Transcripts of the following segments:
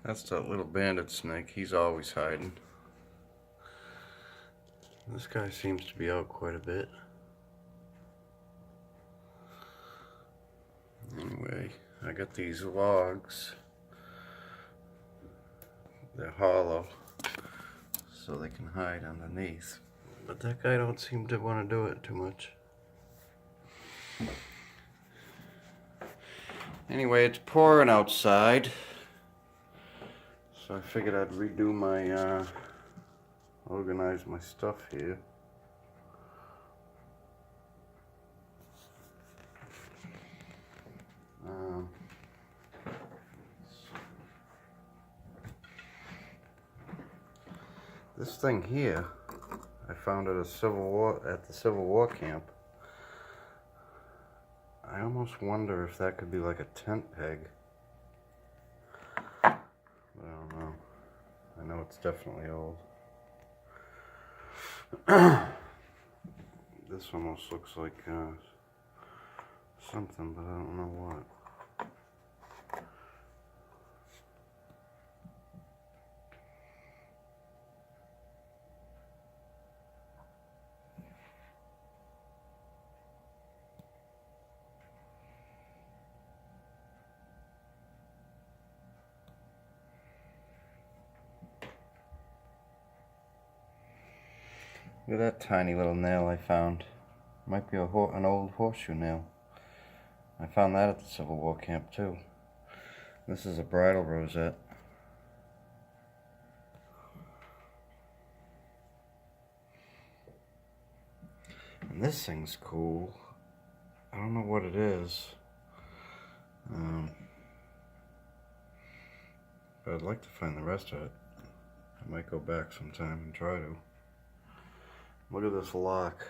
That's that little bandit snake. He's always hiding. This guy seems to be out quite a bit. Anyway, I got these logs. They're hollow, so they can hide underneath. But that guy don't seem to want to do it too much. Anyway, it's pouring outside, so I figured I'd redo my, organize my stuff here. This thing here, I found at the Civil War camp. I almost wonder if that could be like a tent peg. But I don't know. I know it's definitely old. This almost looks like something, but I don't know what. Look at that tiny little nail I found. Might be an old horseshoe nail. I found that at the Civil War camp too. This is a bridal rosette. And this thing's cool. I don't know what it is. But I'd like to find the rest of it. I might go back sometime and try to. Look at this lock.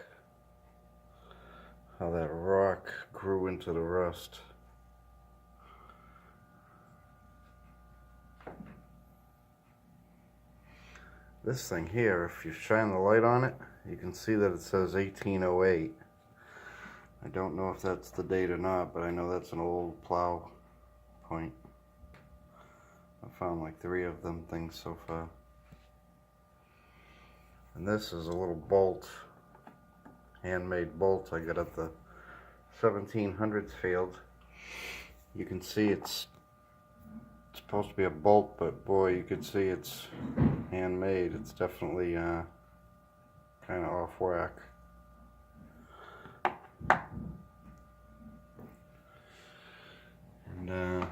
How that rock grew into the rust. This thing here, if you shine the light on it, you can see that it says 1808. I don't know if that's the date or not, but I know that's an old plow point. I found like 3 of them things so far. And this is a little bolt, handmade bolt I got at the 1700s field. You can see it's supposed to be a bolt, but boy, you can see it's handmade. It's definitely kind of off whack. And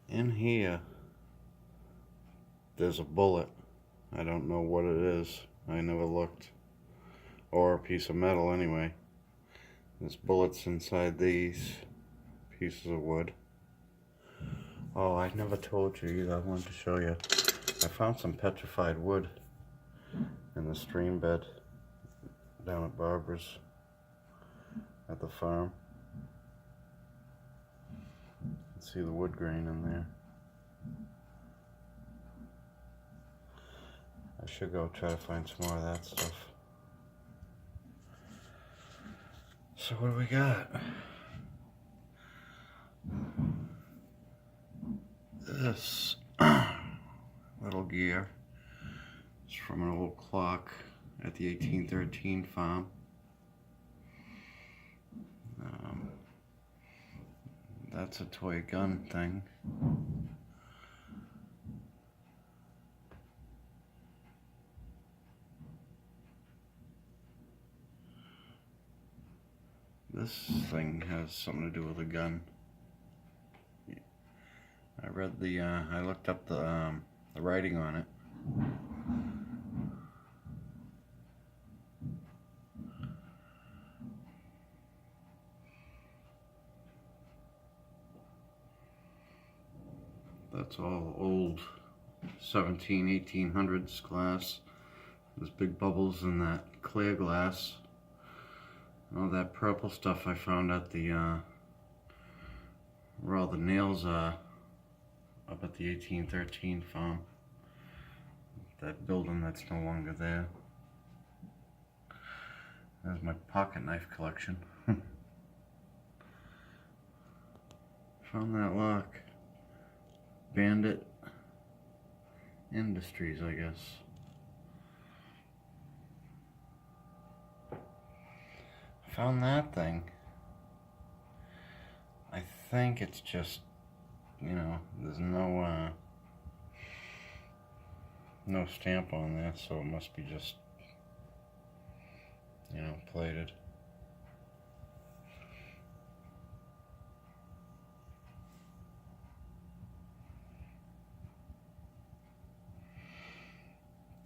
in here there's a bullet. I don't know what it is. I never looked. Or a piece of metal anyway. There's bullets inside these pieces of wood. Oh, I never told you either. I wanted to show you. I found some petrified wood in the stream bed down at Barbara's at the farm. You can see the wood grain in there. I should go try to find some more of that stuff. So what do we got? This little gear is from an old clock at the 1813 farm. That's a toy gun thing. This thing has something to do with a gun. I read I looked up the writing on it. That's all old 1800s glass. There's big bubbles in that clear glass. All that purple stuff I found at the where all the nails are up at the 1813 farm. That building that's no longer there. There's my pocket knife collection. Found that lock. Bandit Industries, I guess. Found that thing. I think it's just, you know, there's no no stamp on there, so it must be just, you know, plated.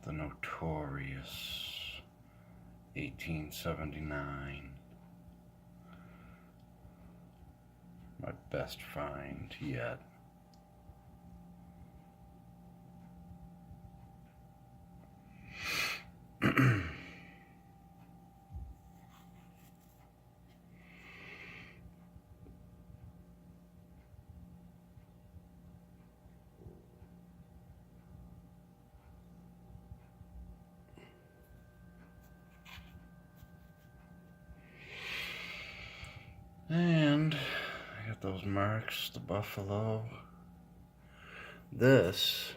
The notorious 1879. My best find yet. And I got those marks, the buffalo. This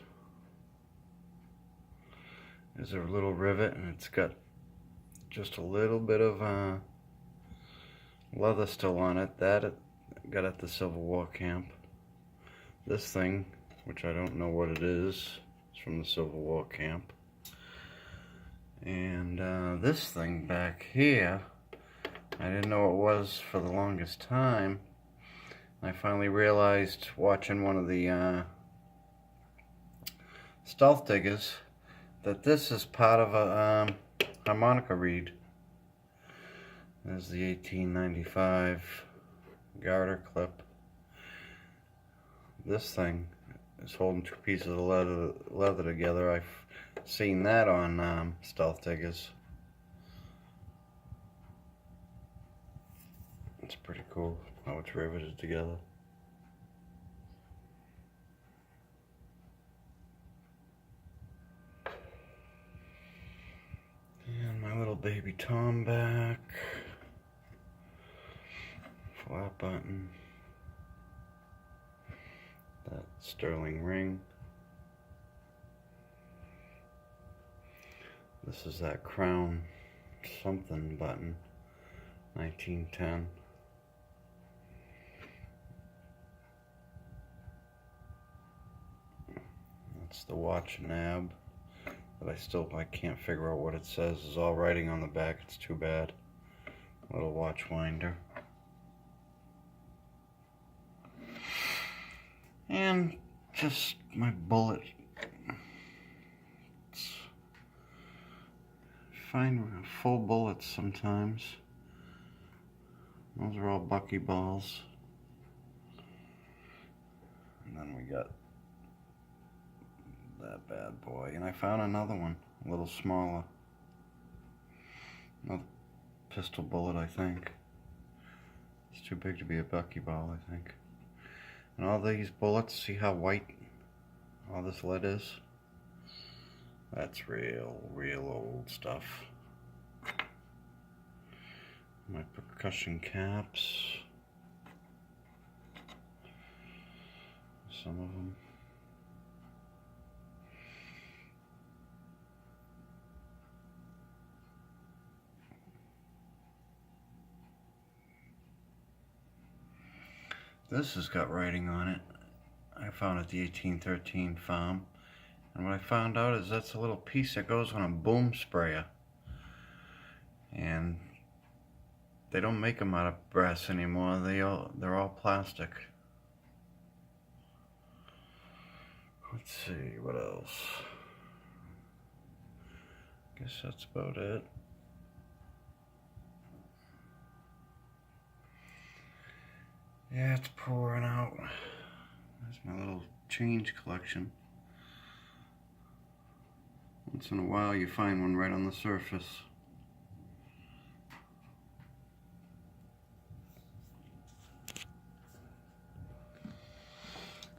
is a little rivet, and it's got just a little bit of leather still on it. That it got at the Civil War camp. This thing, which I don't know what it is, from the Civil War camp. And this thing back here, I didn't know what it was for the longest time. I finally realized watching one of the Stealth Diggers that this is part of a harmonica reed. There's the 1895 garter clip. This thing is holding two pieces of leather together. I've seen that on Stealth Diggers. It's pretty cool how it's riveted together. And my little baby Tom back. Flat button. That sterling ring. This is that crown something button. 1910. That's the watch nab that I can't figure out what it says. There's all writing on the back. It's too bad. Little watch winder. And just my bullet. Find full bullets sometimes. Those are all buckyballs. And then we got that bad boy. And I found another one, a little smaller. Another pistol bullet, I think. It's too big to be a buckyball, I think. And all these bullets, see how white all this lead is? That's real old stuff. My percussion caps. Some of them. This has got writing on it. I found it at the 1813 farm. And what I found out is that's a little piece that goes on a boom sprayer. And they don't make them out of brass anymore. They're all plastic. Let's see, what else? Guess that's about it. Yeah, it's pouring out. There's my little change collection. Once in a while you find one right on the surface.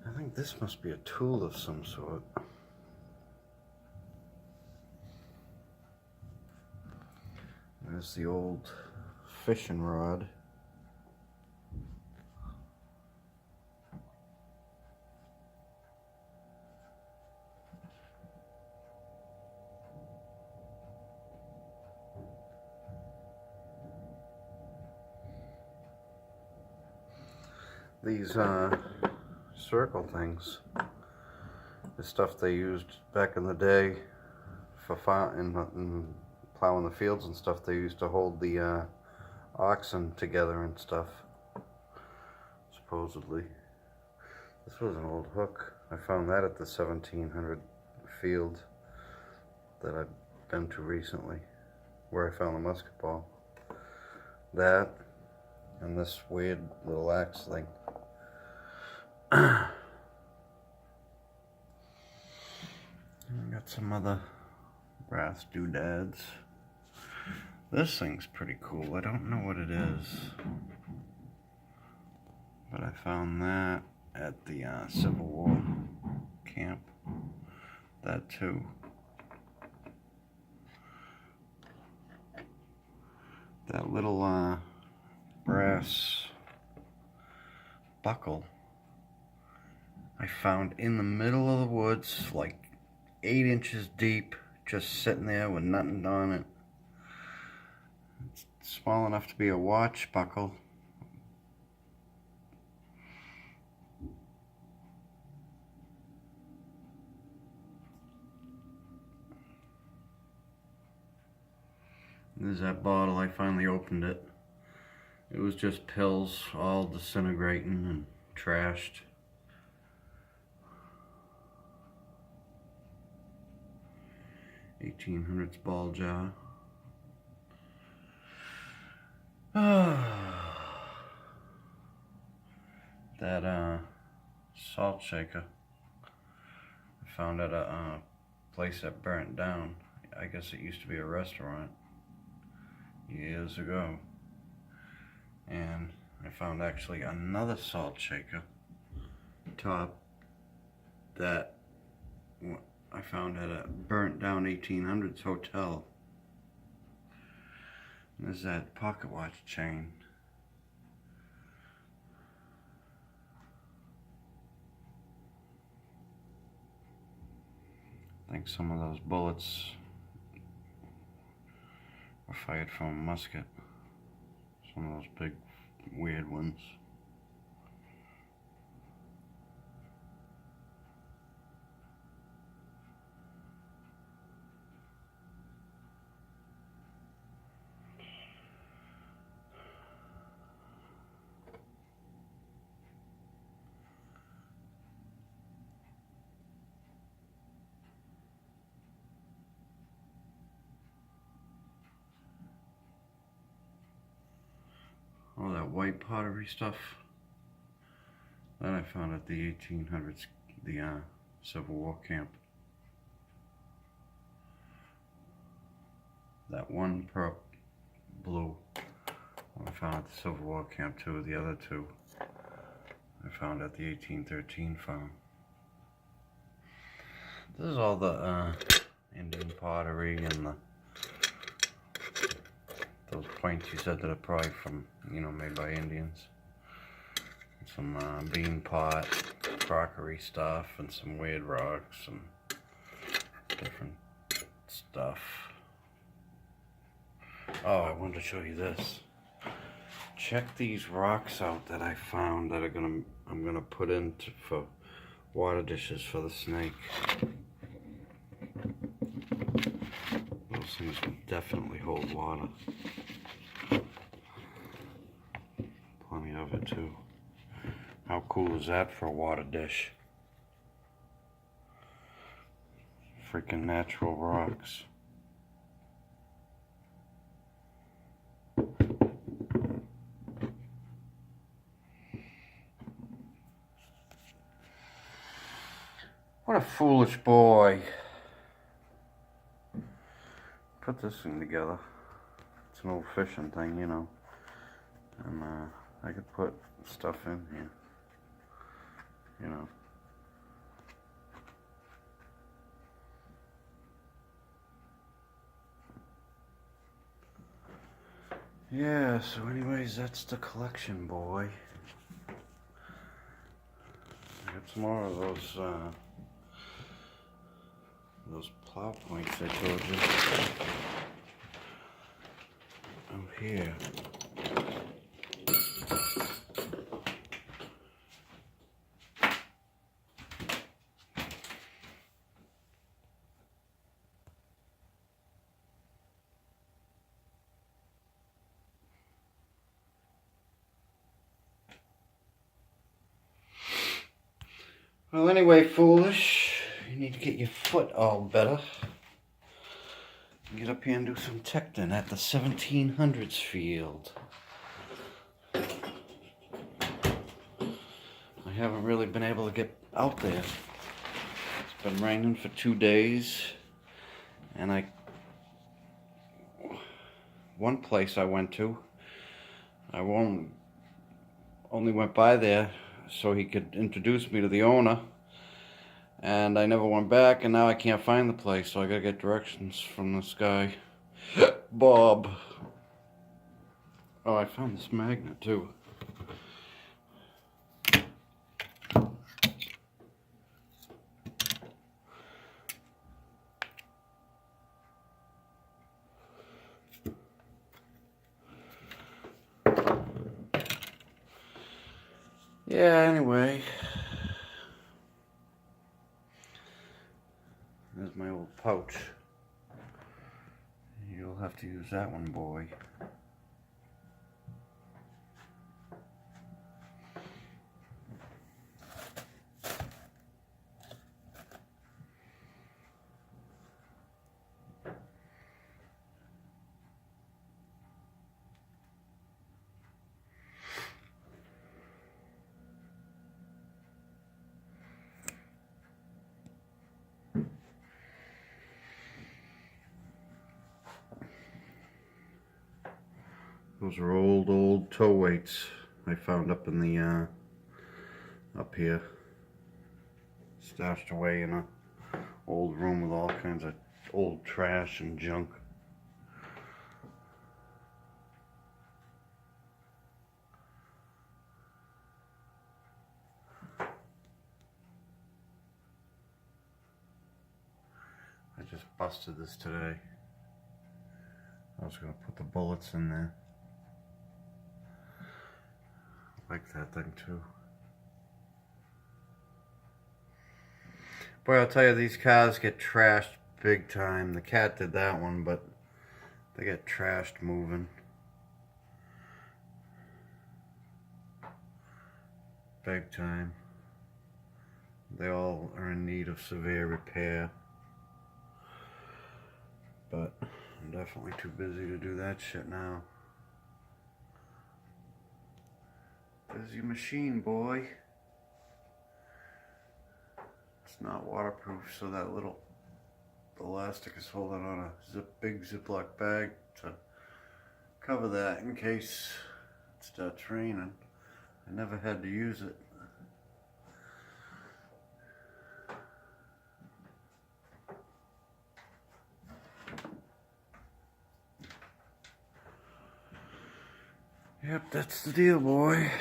I think this must be a tool of some sort. There's the old fishing rod. these circle things. The stuff they used back in the day for and plowing the fields and stuff. They used to hold the oxen together and stuff, supposedly. This was an old hook. I found that at the 1700 field that I've been to recently, where I found the musket ball. That, and this weird little axe thing. I got some other brass doodads. This thing's pretty cool. I don't know what it is, but I found that at the Civil War camp. That too. That little brass buckle I found in the middle of the woods, like 8 inches deep, just sitting there with nothing on it. It's small enough to be a watch buckle. There's that bottle. I finally opened it. It was just pills, all disintegrating and trashed. $1800s ball jar. That salt shaker I found at a place that burnt down. I guess it used to be a restaurant years ago. And I found actually another salt shaker top that I found at a burnt down 1800s hotel. There's that pocket watch chain. I think some of those bullets were fired from a musket. Some of those big, weird ones. All that white pottery stuff that I found at the 1800s, the Civil War camp. That one blue I found at the Civil War camp too. The other two I found at the 1813 farm. This is all the Indian pottery and those points you said that are probably from, made by Indians. Some bean pot, crockery stuff, and some weird rocks and different stuff. Oh, I wanted to show you this. Check these rocks out that I found that I'm gonna put into for water dishes for the snake. Those things will definitely hold water. Plenty of it too. How cool is that for a water dish? Freaking natural rocks. What a foolish boy. Put this thing together. It's an old fishing thing, and I could put stuff in here, Yeah, so anyways, that's the collection, boy. I got some more of those plow points I told you out here. Well, anyway, foolish, you need to get your foot all better. Get up here and do some tecton at the 1700s field. I haven't really been able to get out there. It's been raining for 2 days, and one place I went to, I only went by there so he could introduce me to the owner, and I never went back, and now I can't find the place, so I gotta get directions from this guy, Bob. Oh, I found this magnet too. Yeah, anyway. There's my old pouch. You'll have to use that one, boy. Those are old tow weights I found up in the, up here. Stashed away in a old room with all kinds of old trash and junk. I just busted this today. I was gonna put the bullets in there. I like that thing too. Boy, I'll tell you, these cars get trashed big time. The cat did that one, but they get trashed moving. Big time. They all are in need of severe repair. But I'm definitely too busy to do that shit now. There's your machine, boy. It's not waterproof, so that little elastic is holding on a big Ziploc bag to cover that in case it starts raining. I never had to use it. Yep, that's the deal, boy.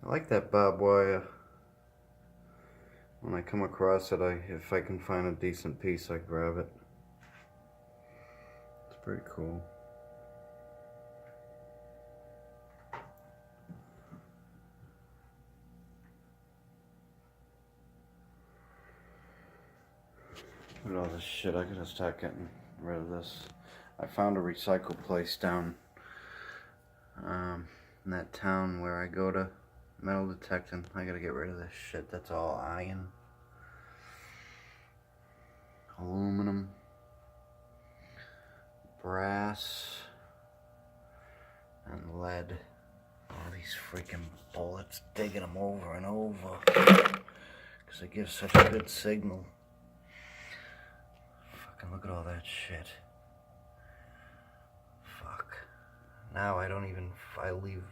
I like that barbed wire. When I come across it, if I can find a decent piece, I grab it. It's pretty cool. Look at all this shit. I gotta start getting rid of this. I found a recycle place down in that town where I go to metal detecting. I gotta get rid of this shit. That's all iron, aluminum, brass, and lead. All these freaking bullets, digging them over and over because it gives such a good signal. Fucking look at all that shit. Fuck. Now I leave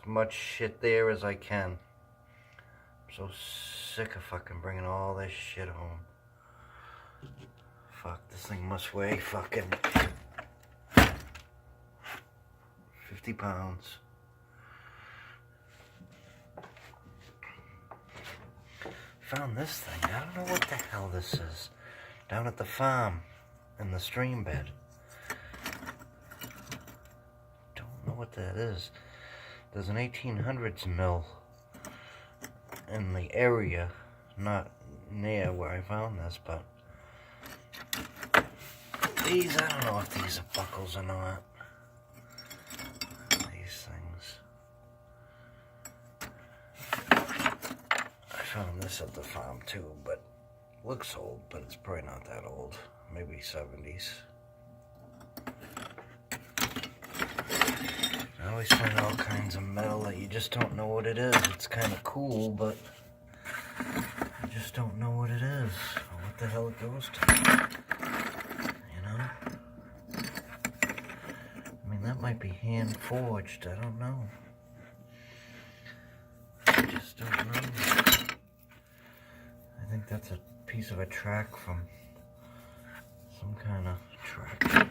as much shit there as I can. I'm so sick of fucking bringing all this shit home. Fuck, this thing must weigh fucking 50 pounds. found this thing. I don't know what the hell this is. Down at the farm in the stream bed. Don't know what that is. There's an 1800s mill in the area, not near where I found this, but these, I don't know if these are buckles or not. These things. I found this at the farm too, but looks old, but it's probably not that old. Maybe 70s. I always find all kinds of metal that you just don't know what it is. It's kind of cool, but you just don't know what it is or what the hell it goes to. You know? I mean, that might be hand forged. I don't know. I just don't know. I think that's a piece of a track from some kind of track.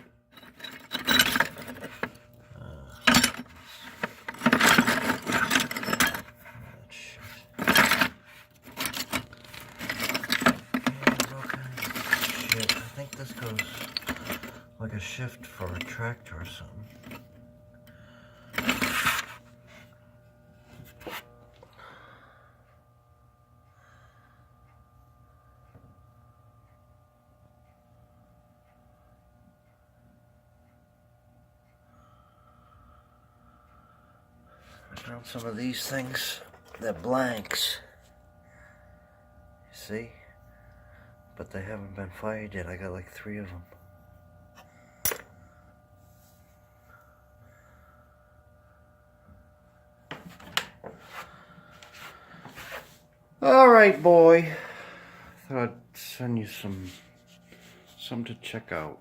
This goes like a shift for a tractor or something. I found some of these things. They're blanks. You see? But they haven't been fired yet. I got like 3 of them. Alright, boy. Thought I'd send you some to check out.